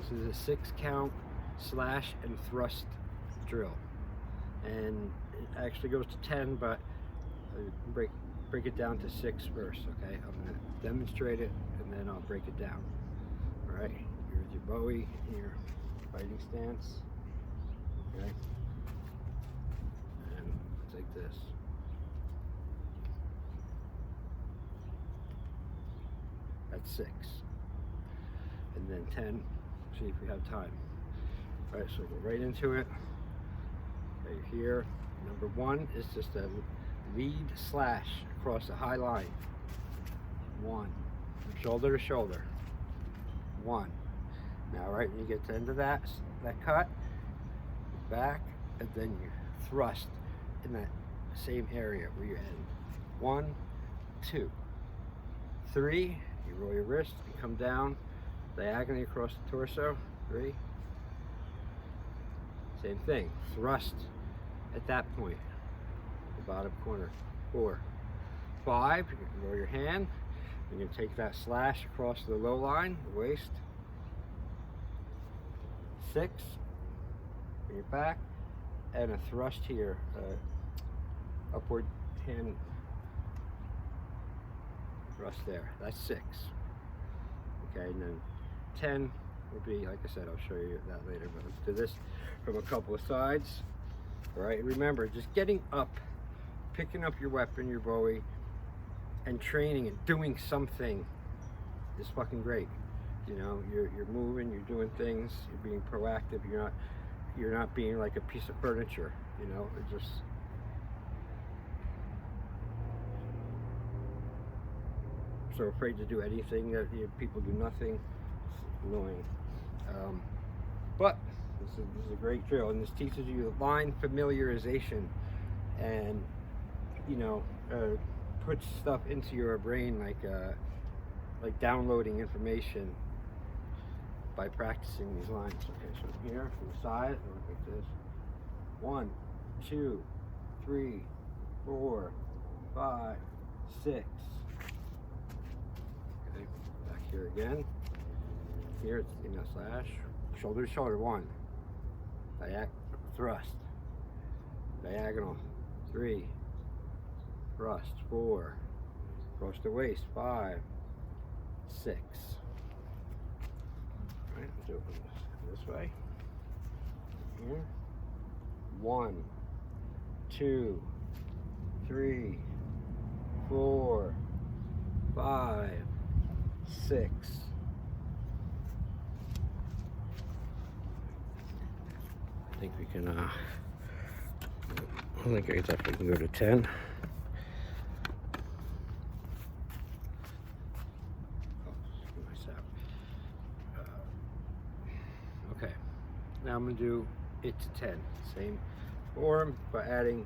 This is a 6 count slash and thrust drill, and it actually goes to 10, but break it down to 6 first. Okay, I'm going to demonstrate it and then I'll break it down. All right, here's your Bowie in your fighting stance. Okay, and it's like this. That's 6, and then 10. See if we have time. All right, so go right into it. Right here, number 1 is just a lead slash across the high line. 1, shoulder to shoulder. 1. Now, right when you get to the end of that cut, back, and then you thrust in that same area where you end. 1, 2, 3. You roll your wrist and come down diagonally across the torso. 3. Same thing. Thrust at that point, the bottom corner. 4, 5. You can roll your hand. You can take that slash across the low line, the waist. 6. Bring it back, and a thrust here, upward hand thrust there. That's 6. Okay, and then 10 will be, like I said, I'll show you that later, but let's do this from a couple of sides. All right, remember, just getting up, picking up your weapon, your Bowie, and training and doing something is fucking great. You know, you're moving, you're doing things, you're being proactive. You're not being like a piece of furniture. You know, it just. So afraid to do anything that people do nothing. It's annoying. But this is a great drill, and this teaches you line familiarization, and puts stuff into your brain like downloading information by practicing these lines. Okay, so here from the side, it looks like this. 1, 2, 3, 4, 5, 6. Okay, back here again. Here it's slash, shoulder to shoulder. 1, thrust, diagonal. 3, thrust. 4, across the waist. 5, 6. All right, let's open this way. Here. 1, 2, 3, 4, 5, 6. I think we can, I think I definitely can go to 10. Okay, now I'm going to do it to 10. Same form, but adding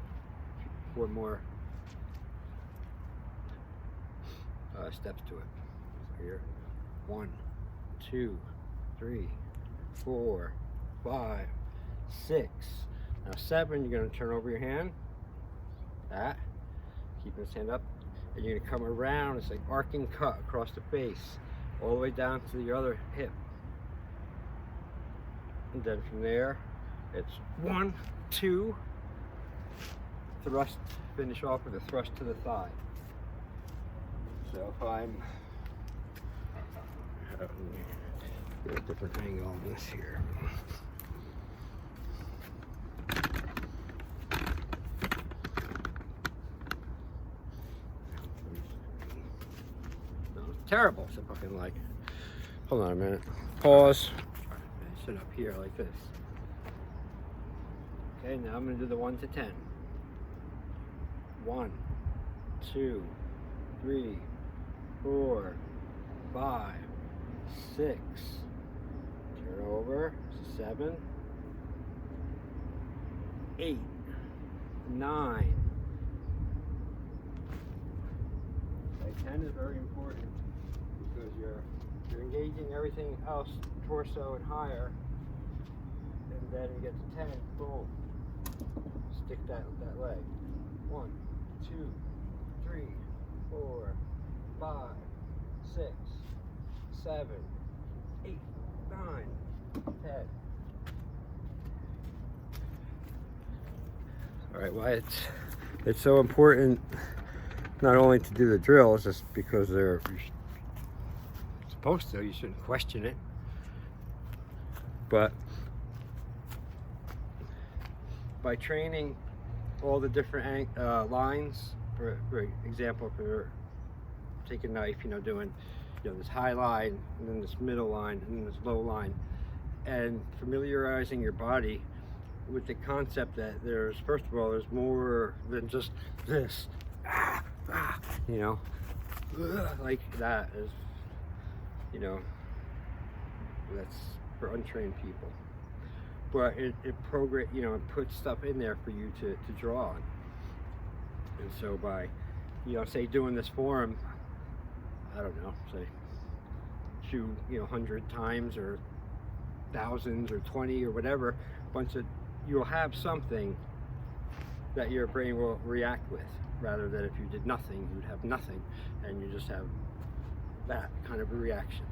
4 more steps to it. So here, 1, 2, 3, 4, 5, 6. Now 7, you're going to turn over your hand. That. Keeping this hand up. And you're going to come around. It's like arcing cut across the face, all the way down to the other hip. And then from there, it's 1, 2, thrust, finish off with a thrust to the thigh. So if I'm, get a different angle on this here. No, it's terrible. So fucking like, hold on a minute. Pause. Sit up here like this. Okay, now I'm going to do the 1 to 10. 1, 2, 3, 4, 5, 6. Turn over. 7, 8, 9. Okay, 10 is very important because you're engaging everything else, torso and higher, and then you get to 10, boom, stick that leg. 1, 2, 3, 4, 5, 6, 7, 8, 9, 10. All right, well, it's so important not only to do the drills just because they're supposed to, you shouldn't question it, but by training all the different lines, for example, if you're taking a knife, doing this high line, and then this middle line, and then this low line, and familiarizing your body with the concept that there's, first of all, there's more than just this, like that is, that's for untrained people. But it it puts stuff in there for you to draw on. And so by, say doing this form, I don't know, say shoot, 100 times or thousands or 20 or whatever, you'll have something that your brain will react with, rather than if you did nothing, you'd have nothing, and you just have that kind of a reaction.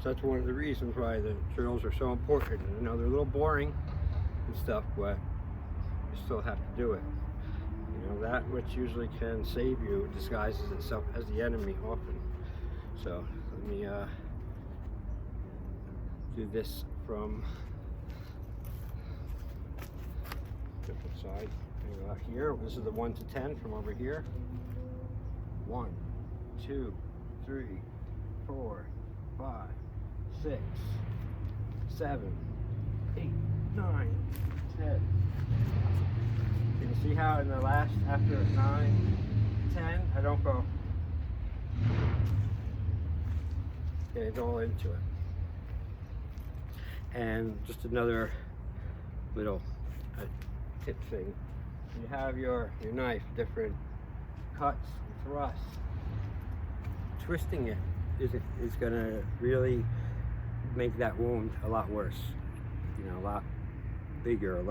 So that's one of the reasons why the drills are so important. They're a little boring and stuff, but you still have to do it. That which usually can save you disguises itself as the enemy often. So let me do this from different side. Here, this is the 1 to 10 from over here. 1, 2, 3, 4, 5, 6, 7, 8, 9, 10. You can see how in the last, after 9, 10, I don't go. It's all into it. And just another little tip thing. You have your knife, different cuts and thrusts. Twisting it is going to really make that wound a lot worse. A lot bigger,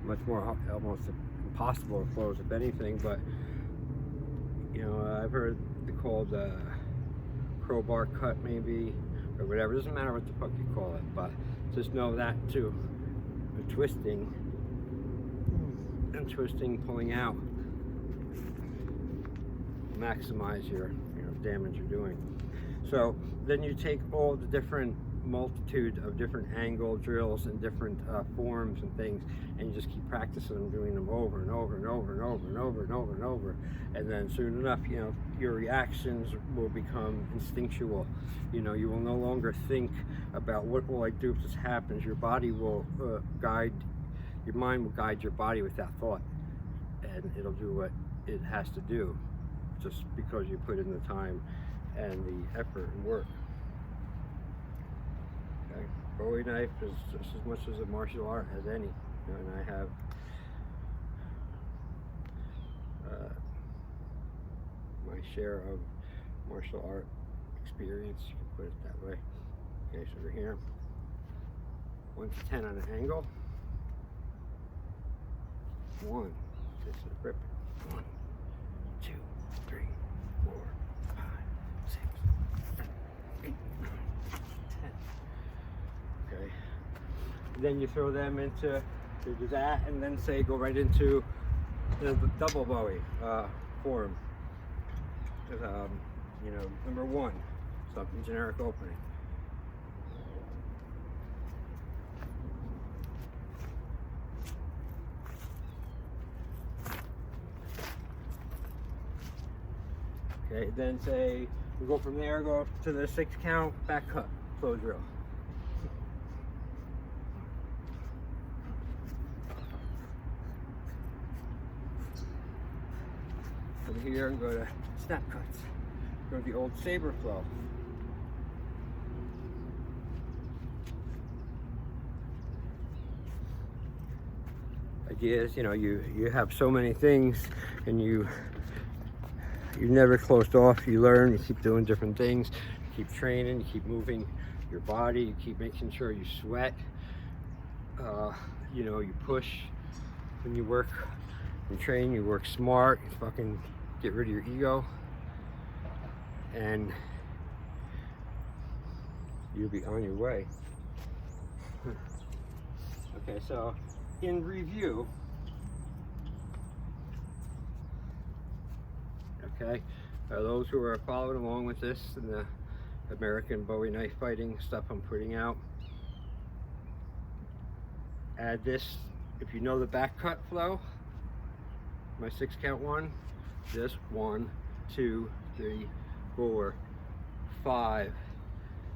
much more, almost impossible to close, if anything. But I've heard it called crowbar cut, maybe, or whatever. It doesn't matter what the fuck you call it, but just know that too. The twisting and twisting, pulling out, maximize your damage you're doing. So then you take all the different multitude of different angle drills and different forms and things, and you just keep practicing them, doing them over and over and over and over and over and over and over, and then soon enough, your reactions will become instinctual. You will no longer think about what will I do if this happens. Your body will your mind will guide your body with that thought, and it'll do what it has to do, just because you put in the time and the effort and work. Okay. Bowie knife is just as much as a martial art as any, and I have my share of martial art experience, you can put it that way. Okay, so we're here, 1 to 10 on an angle. 1, this is rip. 1, 2, 3, 4, 5, 6, 7, 8, 9, 10. Okay. Then you throw them into, you do that, and then say go right into the double Bowie form. Number 1, something generic opening. Okay, then say we go from there, go up to the 6 count, back cut, flow drill. From here and go to snap cuts. Go to the old saber flow. Idea is, you have so many things, and you're never closed off. You learn, you keep doing different things, you keep training, you keep moving your body, you keep making sure you sweat. You push when you work and train, you work smart, you fucking get rid of your ego, and you'll be on your way. Okay, so in review, okay, those who are following along with this and the American Bowie knife fighting stuff I'm putting out, add this. If you know the back cut flow, my 6 count one, just 1, 2, 3, 4, 5,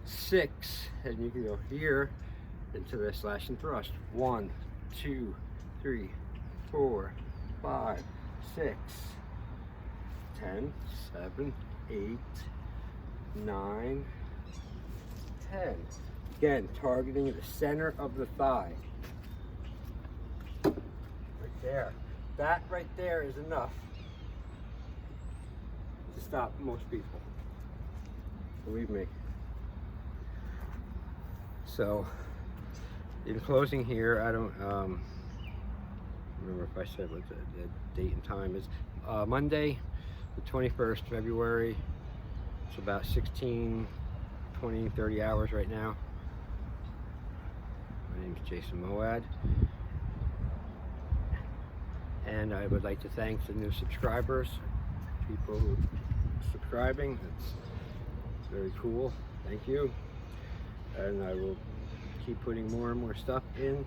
6, and you can go here into the slash and thrust. 1, 2, 3, 4, 5, 6, 10, 7, 8, 9, 10. Again, targeting the center of the thigh. Right there. That right there is enough to stop most people. Believe me. So, in closing here, I don't remember if I said what the date and time is. Monday, the 21st February. It's about 16, 20, 30 hours right now. My name is Jason Moad. And I would like to thank the new subscribers, people who are subscribing. It's very cool. Thank you. And I will keep putting more and more stuff in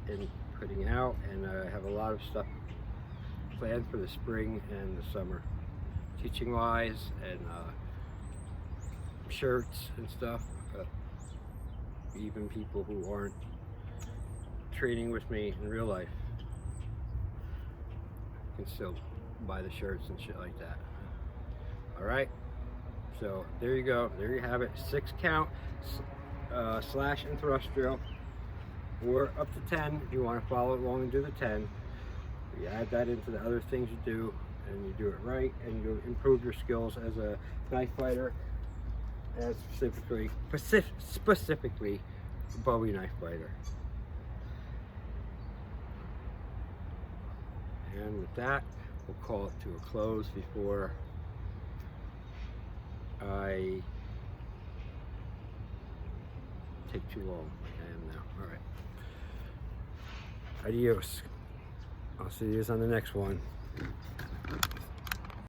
and putting out. And I have a lot of stuff planned for the spring and the summer, teaching wise, and shirts and stuff. Even people who aren't training with me in real life can still buy the shirts and shit like that. All right, so there you go. There you have it. 6 count slash and thrust drill, or up to 10 if you want to follow along and do the 10. You add that into the other things you do, and you do it right, and you improve your skills as a knife fighter, and specifically Bowie knife fighter. And with that, we'll call it to a close before I take too long. I am now. All right. Adios. I'll see you on the next one.